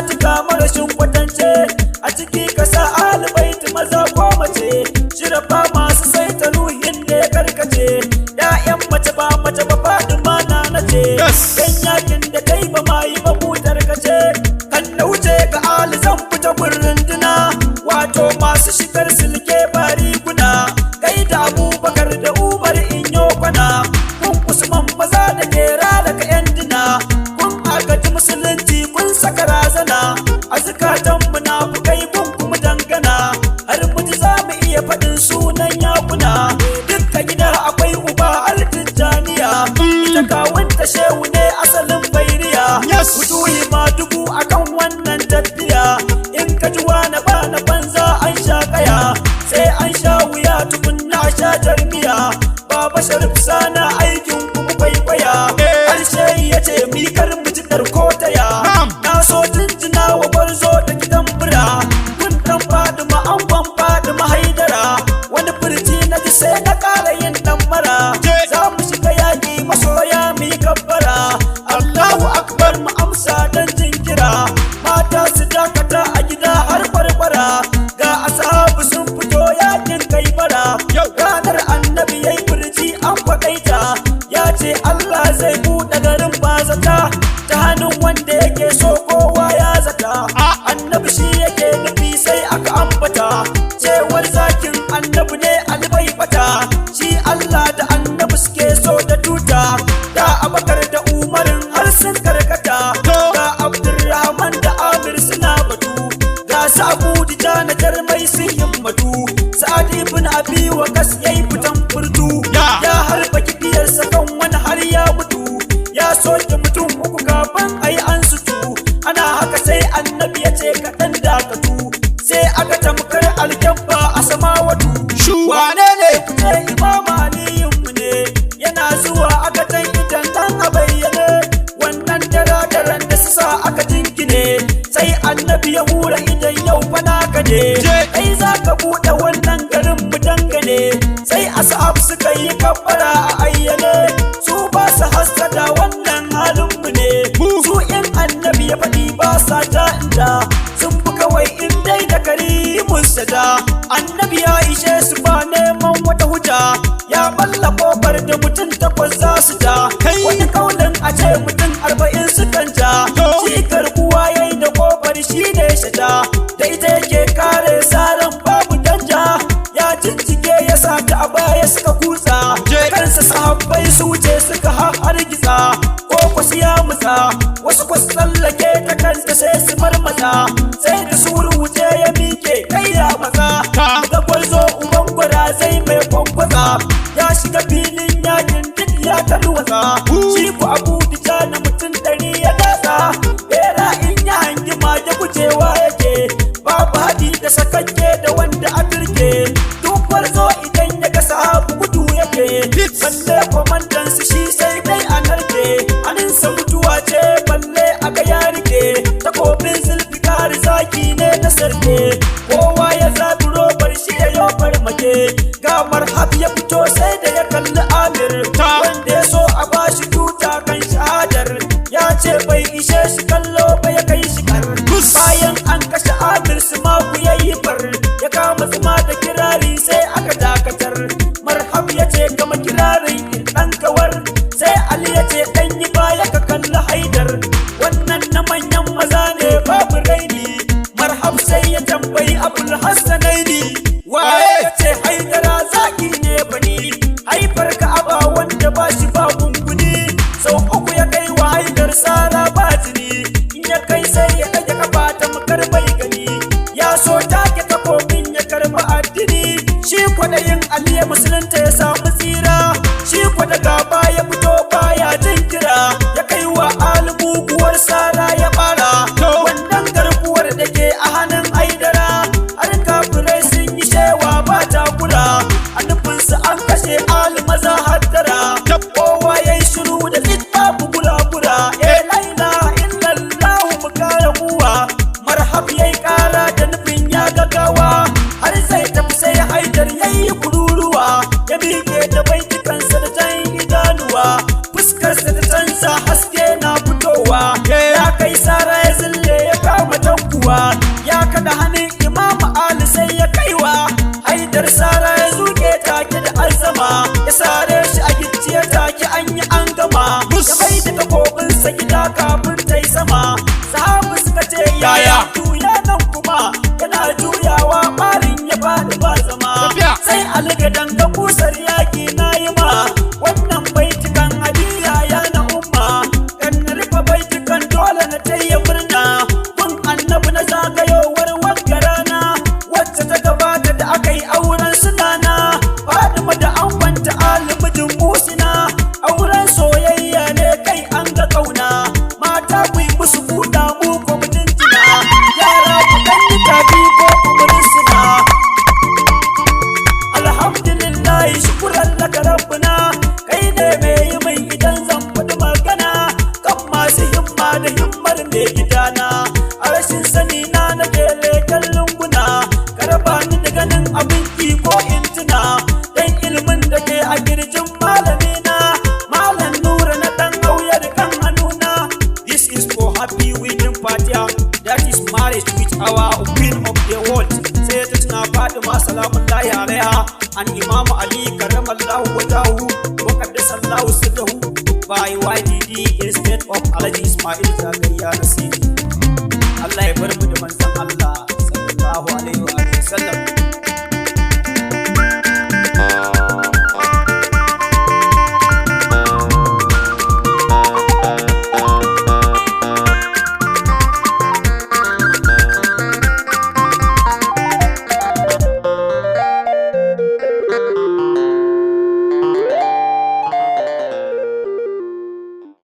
zatuka marashin kwatance a ciki ka sa albaiti maza ko mace shirafa masu saita nuhin da ya karkace ƴaƴan mace ba Fatima na nace dan yakin da kai ba ma yi ba butar kace kan na wuce ga ali zan fita gurin duna wato masu shigar silke bari guna kai da Abubakar da Umar in yo kwana kun Usman maza da kera daga yan dina kun agaji musulunci kun saka razana a zukatan munafukai kun kuma dangana har muji za mu iya faɗin sunan yakuna dukka gida akwai uba altijaniya ita kawunta shehu ne asalin bairiya wuduhi ma dubu akan wannan tafiya in ka ji wani ba na banza an sha kaya sai an sha wuya tukunna sha jarmiya baba sharif sana aikin kuma kwaikwaya harshe ya ce mikar miji karko taya na so jinjina wa barzo da gidan bura kun dan Fadima angon Fadima Haidara wani furci na ji sai na ƙara yin dan mara za mu shiga yaƙi masoya mi kabbara Allahu akbar mu amsa dan jinkira mata su dakata a gida har barbara ga ashabu sun fito yakin kai bara ranar annabi yayi furci an kwadaita ya ce Allah zai buɗe garin bazata ta hannun wanda yake so kowa ya zata annabi shi yake nufi sai aka ambata cewar zakin annabi ne albai fata shi Allah da annabi suke so da tuta da Abakar da Umarin har sun karkata ga Abdurrahman da Amir suna batu ga Abu Dujana jarmai sun himmatu Sa'ad ibn Abi Waqas yayi fitan furtu ya harba kibiyarsa kan wani har ya mutu ya soke mutum uku kafin ayi an sutu ana haka sai annabi ya ce kaɗan dakatu sai aka tamkar alkyabba a samawatu wane ne kuce Imam Aliyunmu ne yana zuwa aka tan idan dan a bayyane wannan daren da su sa aka jingine sai annabi ya hura idan yau fa naka ne kai za ka buɗe wannan garin mu dangane sai ashab suka yi kabbara a ayyane su ba su hassada wannan halinmu ne su in annabi ya faɗi ba sa ta inda sun fi kawai in dai da karimun sada annabi ya ishe su ba neman wata hujja ya balla kofar da mutum 8 za su ja wani kaulin a ce mutum 40 su kan ja shi garkuwa yayi da kofar shi ne shata da ita yake kare saran babu danja ya jijjige ya sa ta a baya suka kutsa kansa sahabbai su wuce suka hargitsa ko kwasu ya mutsa wasu kwasu tsallake ta kanta sai su marmatsa sai da su wuce ya mike kai ya matsa ga gwarzo uban gwada zai mai kwankwasa ya shiga filin yakin duk ya tarwatsa shi ku Abu Dujana mutum 100 ya datsa bera in ya hangi mage gujewa yake babu haɗi da sakakke da wanda a turke duk gwarzo idan ya ga sahabu gudu yake balle kwamandan su shi sai dai a narke aninsa mutuwa ce balle aka ya rike takobin zulfikar zaki ne na sarke kowa ya zabi robar shi ya yo farmake ga Marhab ya fito sai da ya kalli Amir wanda ya so a bashi tuta kan shahadar ya ce bai ishe shi kallo ba ya kai shi kar bayan an kashe Amir su maku yayi far ya kama zuma da kirari sai aka dakatar Marhab ya ce kama kirarin dan kawar sai Ali ya ce dan yi baya ka kalli Haidar wannan na manyan maza ne babu raini Marhab sai ya tambayi Abul Hassanaini waye ya ce Haidara zaki ne bani haifar ka aba wanda ba shi ba gunguni sau 3 ya kai wa Haidar sara ba jini in ya kai sai ya ɗage kafa ta makar bai gani ya so take takobin ya karba addini shi kwaɗayin Ali ya musulunta ya samu tsira shi kwada gaba ya fito baya jin kira ya kai wa albuguwar sara ya bara wannan garkuwar da ke a hannun Haidara har kafirai sun yi shewa ba takura a nufinsu an kashe maza haddara kowa ya yi shiru da tsit babu gura-gura la ilaha illallah mu kara kuwa Marhab ya yi kara da nufin ya gagawa har zai tafi sai Haidar ya yi kururuwa ya miƙe da baitukansa da jan idanuwa fuskarsa ta canza haske na fitowa ya kai sara ya zille ya kama takobinsa gida kafin ta yi sama. Sahabu suka ce yaya juya nan kuma yana juyawa ɓarin ya faɗi ba zama. Sai algadan ga kusar yaƙi na yi ma wannan baitukan hadiya ya na umma. Kan na rufe baitukan dole na taya murna kun annabi na zagayowar wagga rana wacce ta gabata da aka yi auren sunana. Fatima da angonta Ali mijin Musina auren soyayya ne kai an ga kauna. Mata ku yi musu buɗa mu ko mutuntuna yara ku ɗan yi tafi ko ku suna. Alhamdulillah shukuran laka rabbuna kai ne mai yi mai idan zan faɗi magana kan masu himma da himmar mai gidana. A rashin sani na nake leƙen lunguna karba ni da ganin abin ki ko intuna dan ilimin da ke a girjin malamina Malam Nura na ɗan hauyar kan hannuna. This is for happy wedding party that is marriage with our queen of the world Sayyidatuna Fatima salamullahi alaiha and Imam Ali karramallahu wajahu wa qaddasallahu sirrahu by YDD instead of Alhaji Ismail Zagayya Nasiri. Allah ya bar mu da manzon Allah sallallahu alaihi wa sallam.